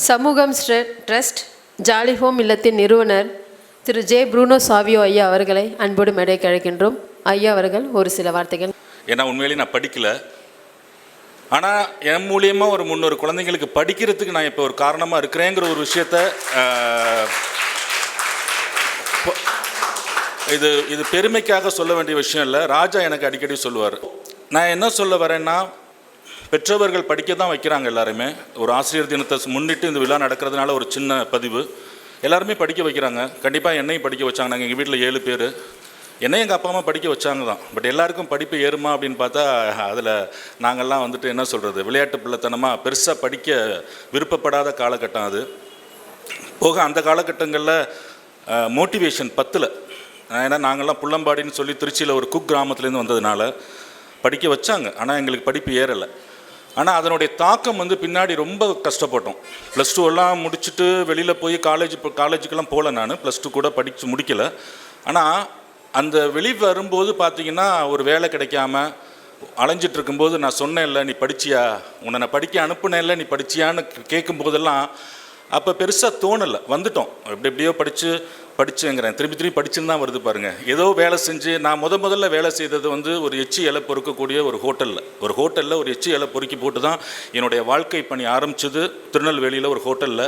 சமூகம் trust jolly home இல்லத்தின் நிறுவனர் திரு ஜே ப்ரூனோ சாவியோ ஐயா அவர்களை அன்போடு மேடைக்கு அழைக்கின்றோம். ஐயா அவர்கள் ஒரு சில வார்த்தைகள். ஏன்னா உண்மையிலேயே நான் படிக்கலை, ஆனால் என் மூலியமாக ஒரு 300 குழந்தைங்களுக்கு படிக்கிறதுக்கு நான் இப்போ ஒரு காரணமாக இருக்கிறேங்கிற ஒரு விஷயத்த இது பெருமைக்காக சொல்ல வேண்டிய விஷயம் இல்லை. ராஜா எனக்கு அடிக்கடி சொல்லுவார். நான் என்ன சொல்ல வரேன்னா, பெற்றவர்கள் படிக்க தான் வைக்கிறாங்க எல்லாருமே. ஒரு ஆசிரியர் தினத்தை முன்னிட்டு இந்த விழா நடக்கிறதுனால ஒரு சின்ன பதிவு. எல்லாருமே படிக்க வைக்கிறாங்க. கண்டிப்பாக என்னையும் படிக்க வச்சாங்க. நாங்கள் எங்கள் வீட்டில் 7 பேர். என்னையும் எங்கள் அப்பா அம்மா படிக்க வச்சாங்க தான். பட் எல்லாருக்கும் படிப்பு ஏறுமா அப்படின்னு பார்த்தா அதில் நாங்கள்லாம் வந்துட்டு என்ன சொல்கிறது, விளையாட்டு பிள்ளைத்தனமாக பெருசாக படிக்க விருப்பப்படாத காலகட்டம் அது. போக அந்த காலகட்டங்களில் மோட்டிவேஷன் பத்தில். ஏன்னா நாங்கள்லாம் புள்ளம்பாடின்னு சொல்லி திருச்சியில் ஒரு குக் கிராமத்துலேருந்து வந்ததுனால படிக்க வச்சாங்க. ஆனால் எங்களுக்கு படிப்பு ஏறலை. ஆனால் அதனுடைய தாக்கம் வந்து பின்னாடி ரொம்ப கஷ்டப்பட்டோம். +2 எல்லாம் முடிச்சுட்டு வெளியில் போய் காலேஜுக்கெல்லாம் போகல. நான் +2 கூட படித்து முடிக்கலை. ஆனால் அந்த வெளியே வரும்போது பார்த்திங்கன்னா ஒரு வேலை கிடைக்காம அலைஞ்சிட்டு இருக்கும்போது நான் சொன்னேன்ல, நீ படிச்சியா, உன்னை நான் படிக்க அனுப்புனேன்ல, நீ படிச்சியான்னு கேட்கும் போதெல்லாம் அப்போ பெருசாக தோணலை. வந்துட்டோம், எப்படியோ படிச்சுங்கிறேன். திருப்பி படிச்சுன்னு தான் வருது பாருங்கள். ஏதோ வேலை செஞ்சு நான் முதல்ல வேலை செய்தது வந்து ஒரு எச்சி இலை பொறுக்கக்கூடிய ஒரு ஹோட்டலில் ஒரு எச்சி இலை பொறுக்கி போட்டு தான் என்னுடைய வாழ்க்கை பணி ஆரம்பிச்சது. திருநெல்வேலியில் ஒரு ஹோட்டலில்.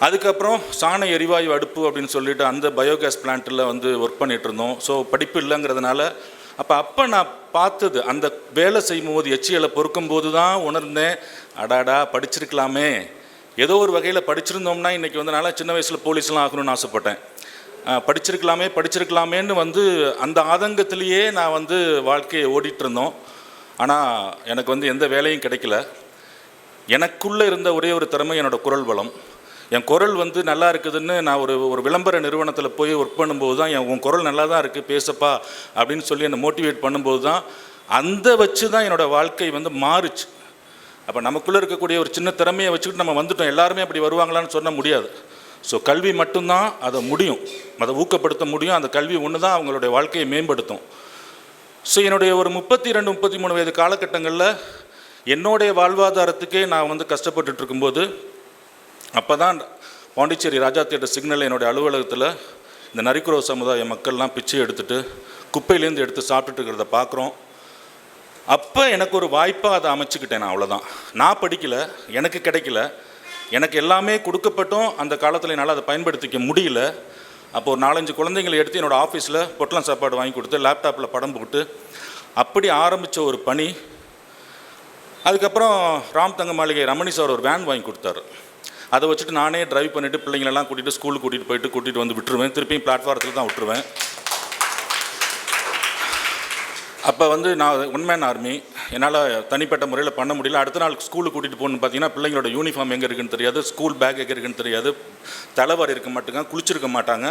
அதுக்கப்புறம் சாண எரிவாயு அடுப்பு அப்படின்னு சொல்லிட்டு அந்த பயோகேஸ் பிளான்ட்டில் வந்து ஒர்க் பண்ணிகிட்டு இருந்தோம். ஸோ படிப்பு இல்லைங்கிறதுனால அப்போ நான் பார்த்தது, அந்த வேலை செய்யும்போது எச்சி இலை பொறுக்கும்போது தான் உணர்ந்தேன், அடாடா படிச்சிருக்கலாமே, ஏதோ ஒரு வகையில் படிச்சிருந்தோம்னா இன்றைக்கி வந்து நல்லா சின்ன வயசில் போலீஸ்லாம் ஆகணும்னு ஆசைப்பட்டேன். படிச்சிருக்கலாமேன்னு வந்து அந்த ஆதங்கத்திலேயே நான் வந்து வாழ்க்கையை ஓடிட்டுருந்தோம். ஆனால் எனக்கு வந்து எந்த வேலையும் கிடைக்கல. எனக்குள்ளே இருந்த ஒரே ஒரு திறமை என்னோடய குரல் வளம். என் குரல் வந்து நல்லா இருக்குதுன்னு நான் ஒரு விளம்பர நிறுவனத்தில் போய் ஒர்க் பண்ணும்போது தான் உன் குரல் நல்லா தான் இருக்குது பேசப்பா அப்படின்னு சொல்லி என்னை மோட்டிவேட் பண்ணும்போது தான் அந்த வச்சு தான் என்னோடய வாழ்க்கை வந்து மாறுச்சு. அப்போ நமக்குள்ளே இருக்கக்கூடிய ஒரு சின்ன திறமையை வச்சுக்கிட்டு நம்ம வந்துட்டோம். எல்லாருமே அப்படி வருவாங்களான்னு சொல்ல முடியாது. ஸோ கல்வி மட்டும்தான் அதை முடியும், அதை ஊக்கப்படுத்த முடியும். அந்த கல்வி ஒன்று தான் அவங்களுடைய வாழ்க்கையை மேம்படுத்தும். ஸோ என்னுடைய ஒரு 32-33 வயது காலகட்டங்களில் என்னுடைய வாழ்வாதாரத்துக்கே நான் வந்து கஷ்டப்பட்டுட்டு இருக்கும்போது அப்போ தான் பாண்டிச்சேரி ராஜா தியேட்டர் சிக்னலில் என்னுடைய அலுவலகத்தில் இந்த நரிக்குறவ சமுதாய மக்கள்லாம் பிச்சை எடுத்துகிட்டு குப்பையிலேருந்து எடுத்து சாப்பிட்டுட்டு இருக்கிறத பார்க்குறோம். அப்போ எனக்கு ஒரு வாய்ப்பாக அதை அமைச்சுக்கிட்டேன். நான் அவ்வளோதான். நான் படிக்கலை, எனக்கு கிடைக்கல, எனக்கு எல்லாமே கொடுக்கப்பட்டும் அந்த காலத்தில் என்னால் அதை பயன்படுத்திக்க முடியல. அப்போ ஒரு 4-5 குழந்தைங்களை எடுத்து என்னோடய ஆஃபீஸில் பொட்டலம் சாப்பாடு வாங்கி கொடுத்து லேப்டாப்பில் படம் போட்டு அப்படி ஆரம்பித்த ஒரு பணி. அதுக்கப்புறம் ராம் தங்க மாளிகை ரமணி சார் ஒரு வேன் வாங்கி கொடுத்தாரு. அதை வச்சுட்டு நானே ட்ரைவ் பண்ணிவிட்டு பிள்ளைங்களெல்லாம் கூட்டிகிட்டு ஸ்கூலுக்கு கூட்டிகிட்டு வந்து விட்டுருவேன். திருப்பியும் பிளாட்ஃபாரத்தில் தான் விட்டுருவேன். அப்போ வந்து நான் ஒன்-மேன் ஆர்மி, என்னால் தனிப்பட்ட முறையில் பண்ண முடியல. அடுத்த நாள் ஸ்கூலுக்கு கூட்டிகிட்டு போகணுன்னு பார்த்தீங்கன்னா பிள்ளைங்களோட யூனிஃபார்ம் எங்கே இருக்குன்னு தெரியாது, ஸ்கூல் பேக் எங்கே இருக்குன்னு தெரியாது, தலைவாரி இருக்க மாட்டாங்க, குளிச்சிருக்க மாட்டாங்க.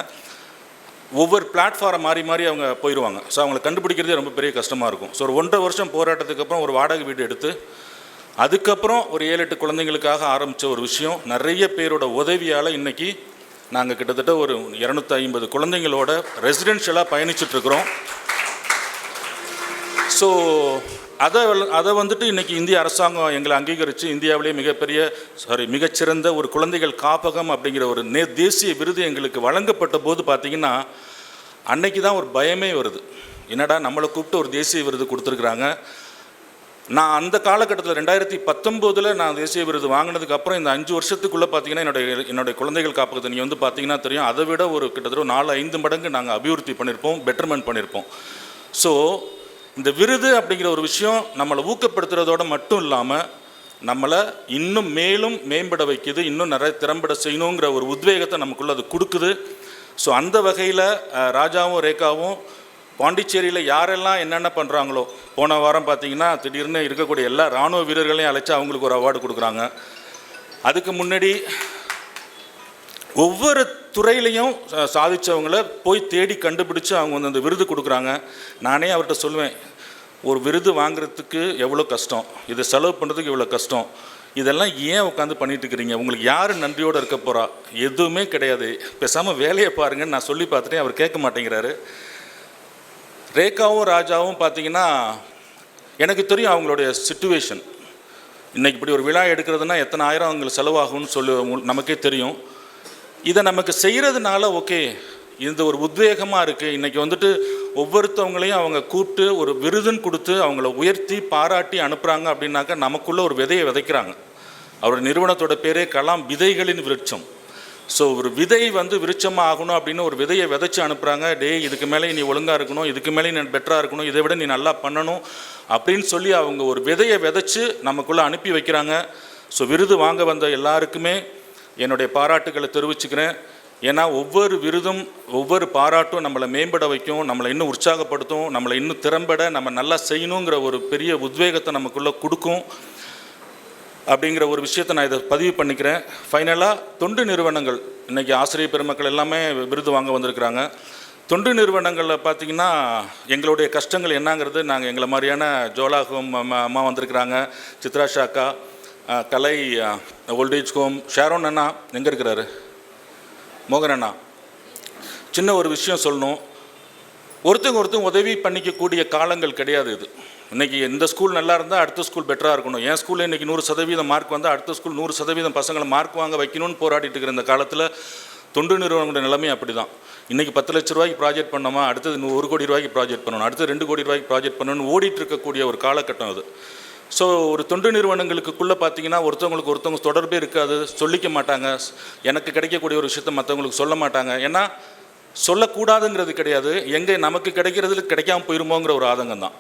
ஒவ்வொரு பிளாட்ஃபாரம் மாறி அவங்க போயிடுவாங்க. ஸோ அவங்களை கண்டுபிடிக்கிறதே ரொம்ப பெரிய கஷ்டமாக இருக்கும். ஸோ ஒரு 1.5 வருஷம் போராட்டத்துக்கு அப்புறம் ஒரு வாடகை வீடு எடுத்து அதுக்கப்புறம் ஒரு 7-8 குழந்தைங்களுக்காக ஆரம்பித்த ஒரு விஷயம். நிறைய பேரோட உதவியால் இன்றைக்கி நாங்கள் கிட்டத்தட்ட ஒரு 250 குழந்தைங்களோட ரெசிடென்ஷியலாக பயணிச்சுட்ருக்குறோம். ஸோ அதை வந்துட்டு இன்றைக்கி இந்திய அரசாங்கம் எங்களை அங்கீகரித்து இந்தியாவிலே மிகச்சிறந்த ஒரு குழந்தைகள் காப்பகம் அப்படிங்கிற ஒரு தேசிய விருது எங்களுக்கு வழங்கப்பட்ட போது பார்த்திங்கன்னா அன்னைக்கு தான் ஒரு பயமே வருது. என்னடா நம்மளை கூப்பிட்டு ஒரு தேசிய விருது கொடுத்துருக்குறாங்க. நான் அந்த காலகட்டத்தில் 2019 நான் தேசிய விருது வாங்கினதுக்கப்புறம் இந்த 5 வருஷத்துக்குள்ளே பார்த்திங்கன்னா என்னுடைய குழந்தைகள் காப்பகத்தை நீங்கள் வந்து பார்த்திங்கன்னா தெரியும், அதை விட ஒரு கிட்டத்தட்ட 4-5 மடங்கு நாங்கள் அபிவிருத்தி பண்ணியிருப்போம், பெட்டர்மெண்ட் பண்ணியிருப்போம். ஸோ இந்த விருது அப்படிங்கிற ஒரு விஷயம் நம்மளை ஊக்கப்படுத்துறதோடு மட்டும் இல்லாமல் நம்மளை இன்னும் மேலும் மேம்பட வைக்குது, இன்னும் நிறைய திறம்பட செய்யணுங்கிற ஒரு உத்வேகத்தை நமக்குள்ளே அது கொடுக்குது. ஸோ அந்த வகையில் ராஜாவும் ரேகாவும் பாண்டிச்சேரியில் யாரெல்லாம் என்னென்ன பண்ணுறாங்களோ, போன வாரம் பார்த்திங்கன்னா திடீர்னு இருக்கக்கூடிய எல்லா இராணுவ வீரர்களையும் அழைச்சி அவங்களுக்கு ஒரு அவார்டு கொடுக்குறாங்க. அதுக்கு முன்னாடி ஒவ்வொரு துறையிலையும் சாதித்தவங்கள போய் தேடி கண்டுபிடிச்சி அவங்க வந்து அந்த விருது கொடுக்குறாங்க. நானே அவர்கிட்ட சொல்லுவேன், ஒரு விருது வாங்குறதுக்கு எவ்வளோ கஷ்டம், இதை செலவு பண்ணுறதுக்கு எவ்வளோ கஷ்டம், இதெல்லாம் ஏன் உட்காந்து பண்ணிட்டு இருக்கிறீங்க, உங்களுக்கு யார் நன்றியோடு இருக்க போகிறா, எதுவுமே கிடையாது, பேசாமல் வேலையை பாருங்கன்னு நான் சொல்லி பார்த்துட்டேன். அவர் கேட்க மாட்டேங்கிறாரு. ரேகாவும் ராஜாவும் பார்த்திங்கன்னா எனக்கு தெரியும் அவங்களுடைய சிச்சுவேஷன். இன்றைக்கி இப்படி ஒரு விழா எடுக்கிறதுனா எத்தனை ஆயிரம் அவங்களுக்கு செலவாகும்னு நமக்கே தெரியும். இதை நமக்கு செய்கிறதுனால ஓகே இந்த ஒரு உத்வேகமாக இருக்குது. இன்றைக்கி வந்துட்டு ஒவ்வொருத்தவங்களையும் அவங்க கூப்பிட்டு ஒரு விருதுன்னு கொடுத்து அவங்கள உயர்த்தி பாராட்டி அனுப்புகிறாங்க அப்படின்னாக்கா நமக்குள்ளே ஒரு விதையை விதைக்கிறாங்க. அவரோட நிறுவனத்தோட பேரே கலாம் விதைகளின் விருட்சம். ஸோ ஒரு விதை வந்து விருட்சமாக ஆகணும் அப்படின்னு ஒரு விதையை விதைச்சி அனுப்புகிறாங்க. இதுக்கு மேலே நீ ஒழுங்காக இருக்கணும், இதுக்கு மேலே நீ பெட்டராக இருக்கணும், இதை விட நீ நல்லா பண்ணணும் அப்படின்னு சொல்லி அவங்க ஒரு விதையை விதைச்சி நமக்குள்ளே அனுப்பி வைக்கிறாங்க. ஸோ விருது வாங்க வந்த எல்லாருக்குமே என்னுடைய பாராட்டுகளை தெரிவிச்சுக்கிறேன். ஏன்னா ஒவ்வொரு விருதும் ஒவ்வொரு பாராட்டும் நம்மளை மேம்பட வைக்கும், நம்மளை இன்னும் உற்சாகப்படுத்தும், நம்மளை இன்னும் திறம்பட நம்ம நல்லா செய்யணுங்கிற ஒரு பெரிய உத்வேகத்தை நமக்குள்ளே கொடுக்கும். அப்படிங்கிற ஒரு விஷயத்தை நான் இதை பதிவு பண்ணிக்கிறேன். ஃபைனலாக தொண்டு நிறுவனங்கள், இன்றைக்கி ஆசிரியர் பெருமக்கள் எல்லாமே விருது வாங்க வந்திருக்கிறாங்க. தொண்டு நிறுவனங்களில் பார்த்திங்கன்னா எங்களுடைய கஷ்டங்கள் என்னங்கிறது நாங்கள் எங்களை மாதிரியான ஜோலா ஹோம் அம்மா வந்திருக்கிறாங்க, சித்ரா ஷாக்கா, கலை ஓல்டேஜ் ஹோம், ஷாரோன் அண்ணா எங்கே இருக்கிறாரு, மோகன் அண்ணா. சின்ன ஒரு விஷயம் சொல்லணும், ஒருத்தங்க உதவி பண்ணிக்கக்கூடிய காலங்கள் கிடையாது இது. இன்றைக்கி இந்த ஸ்கூல் நல்லா இருந்தால் அடுத்த ஸ்கூல் பெட்டராக இருக்கணும், என் ஸ்கூலில் இன்றைக்கி 100% மார்க் வந்தால் அடுத்த ஸ்கூல் 100% பசங்களை மார்க் வாங்க வைக்கணும்னு போராடிட்டு இருக்கிற இந்த காலத்தில் தொண்டு நிறுவனங்களோட நிலைமை அப்படி தான். இன்றைக்கி 10 லட்ச ரூபாய்க்கு ப்ராஜெக்ட் பண்ணோமா, அடுத்தது 1 கோடி ரூபாய்க்கு ப்ராஜெக்ட் பண்ணணும், அடுத்து 2 கோடி ரூபாய்க்கு ப்ராஜெக்ட் பண்ணணும்னு ஓடிட்டு இருக்கக்கூடிய ஒரு காலகட்டம் அது. ஸோ ஒரு தொண்டு நிறுவனங்களுக்குள்ளே பார்த்தீங்கன்னா ஒருத்தவங்க தொடர்பே இருக்காது, சொல்லிக்க மாட்டாங்க, எனக்கு கிடைக்கக்கூடிய ஒரு விஷயத்த மற்றவங்களுக்கு சொல்ல மாட்டாங்க. ஏன்னா சொல்லக்கூடாதுங்கிறது கிடையாது, எங்கே நமக்கு கிடைக்கிறதுல கிடைக்காம போயிருமோங்கிற ஒரு ஆதங்கம் தான்.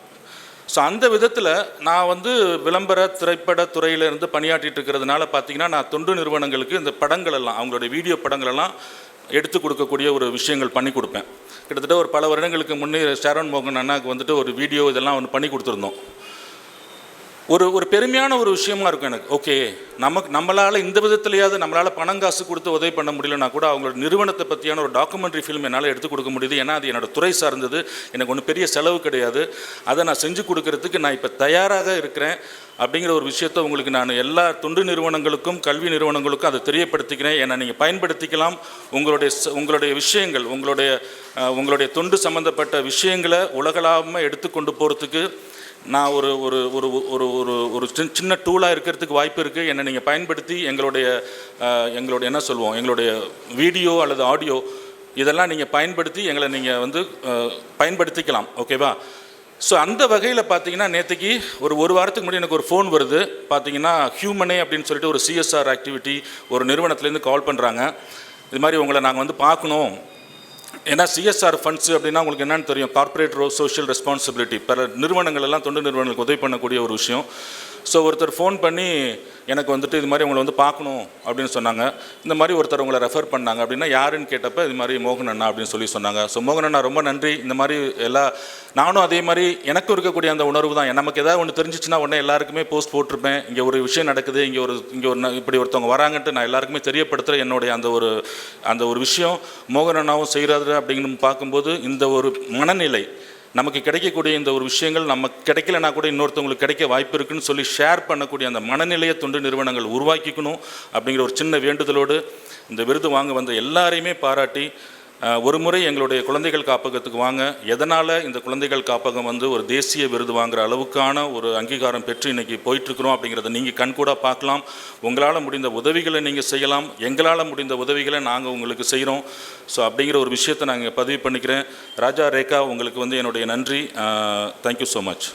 ஸோ அந்த விதத்தில் நான் வந்து விளம்பர திரைப்பட துறையிலேருந்து பணியாற்றிட்டு இருக்கிறதுனால பார்த்திங்கன்னா நான் தொண்டு நிறுவனங்களுக்கு இந்த படங்கள் எல்லாம், அவங்களுடைய வீடியோ படங்களெல்லாம் எடுத்து கொடுக்கக்கூடிய ஒரு விஷயங்கள் பண்ணி கொடுப்பேன். கிட்டத்தட்ட ஒரு பல வருடங்களுக்கு முன்னே ஷாரோன் மோகன் அண்ணாவுக்கு வந்துட்டு ஒரு வீடியோ இதெல்லாம் ஒன்று பண்ணி கொடுத்துருந்தோம். ஒரு பெருமையான ஒரு விஷயமா இருக்கும் எனக்கு. ஓகே, நம்மளால் இந்த விதத்துலையாவது நம்மளால் பணம் காசு கொடுத்து உதவி பண்ண முடியலன்னா கூட அவங்களோட நிறுவனத்தை பற்றியான ஒரு டாக்குமெண்ட்ரி ஃபிலிம் என்னால் எடுத்து கொடுக்க முடியுது. ஏன்னா அது என்னோடய துறை சார்ந்தது, எனக்கு ஒன்றும் பெரிய செலவு கிடையாது, அதை நான் செஞ்சு கொடுக்கறதுக்கு நான் இப்போ தயாராக இருக்கிறேன் அப்படிங்கிற ஒரு விஷயத்தை உங்களுக்கு நான் எல்லா தொண்டு நிறுவனங்களுக்கும் கல்வி நிறுவனங்களுக்கும் அதை தெரியப்படுத்திக்கிறேன். ஏன்னா நீங்கள் பயன்படுத்திக்கலாம். உங்களுடைய விஷயங்கள், உங்களுடைய தொண்டு சம்மந்தப்பட்ட விஷயங்களை உலகளாமல் எடுத்து கொண்டு போகிறதுக்கு நான் ஒரு ஒரு ஒரு ஒரு ஒரு ஒரு சின்ன டூலாக இருக்கிறதுக்கு வாய்ப்பு இருக்குது. என்னை நீங்கள் பயன்படுத்தி எங்களுடைய என்ன சொல்லுவோம், எங்களுடைய வீடியோ அல்லது ஆடியோ இதெல்லாம் நீங்கள் பயன்படுத்தி எங்களை நீங்கள் வந்து பயன்படுத்திக்கலாம். ஓகேவா? ஸோ அந்த வகையில் பார்த்தீங்கன்னா நேற்றுக்கு ஒரு வாரத்துக்கு முன்னாடி எனக்கு ஒரு ஃபோன் வருது. பார்த்தீங்கன்னா ஹியூமனே அப்படின்னு சொல்லிட்டு ஒரு CSR ஆக்டிவிட்டி ஒரு நிறுவனத்துலேருந்து கால் பண்ணுறாங்க. இது மாதிரி உங்களை நாங்கள் வந்து பார்க்கணும். ஏன்னா CSR ஃபண்ட்ஸு அப்படின்னா உங்களுக்கு என்னென்னு தெரியும், கார்ப்பரேட் சோஷியல் ரெஸ்பான்சிபிலிட்டி, பல நிறுவனங்கள் எல்லாம் தொண்டு நிறுவனங்களுக்கு உதவி பண்ணக்கூடிய ஒரு விஷயம். ஸோ ஒருத்தர் ஃபோன் பண்ணி எனக்கு வந்துட்டு இது மாதிரி உங்களை வந்து பார்க்கணும் அப்படின்னு சொன்னாங்க. இந்த மாதிரி ஒருத்தர் உங்களை ரெஃபர் பண்ணாங்க. அப்படின்னா யாருன்னு கேட்டப்போ இது மாதிரி மோகன் அண்ணா அப்படின்னு சொல்லி சொன்னாங்க. ஸோ மோகன் அண்ணா ரொம்ப நன்றி. இந்த மாதிரி நானும் அதே மாதிரி எனக்கும் இருக்கக்கூடிய அந்த உணர்வு தான். நமக்கு ஏதாவது ஒன்று தெரிஞ்சிச்சுன்னா உடனே எல்லாருக்குமே போஸ்ட் போட்டிருப்பேன், இங்கே ஒரு விஷயம் நடக்குது, இங்கே ஒரு இப்படி ஒருத்தவங்க வராங்கன்ட்டு நான் எல்லாருக்குமே தெரியப்படுத்துகிற என்னுடைய அந்த ஒரு விஷயம் மோகன் அண்ணாவும் செய்கிறாரு அப்படின்னு பார்க்கும்போது இந்த ஒரு மனநிலை, நமக்கு கிடைக்கக்கூடிய இந்த ஒரு விஷயங்கள் நமக்கு கிடைக்கலனா கூட இன்னொருத்தவங்களுக்கு கிடைக்க வாய்ப்பு இருக்குன்னு சொல்லி ஷேர் பண்ணக்கூடிய அந்த மனநிலையை தொண்டு நிறுவனங்கள் உருவாக்கிக்கணும் அப்படிங்கிற ஒரு சின்ன வேண்டுதலோடு இந்த விருது வாங்க வந்த எல்லாரையுமே பாராட்டி, ஒரு முறை எங்களுடைய குழந்தைகள் காப்பகத்துக்கு வாங்க. எதனால் இந்த குழந்தைகள் காப்பகம் வந்து ஒரு தேசிய விருது வாங்குகிற அளவுக்கான ஒரு அங்கீகாரம் பெற்று இன்றைக்கி போயிட்டுருக்குறோம் அப்படிங்கிறத நீங்கள் கண்கூடாக பார்க்கலாம். உங்களால் முடிந்த உதவிகளை நீங்கள் செய்யலாம், எங்களால் முடிந்த உதவிகளை நாங்கள் உங்களுக்கு செய்கிறோம். ஸோ அப்படிங்கிற ஒரு விஷயத்தை நாங்கள் பதிவு பண்ணிக்கிறேன். ராஜா, ரேகா, உங்களுக்கு வந்து என்னுடைய நன்றி. Thank you so much.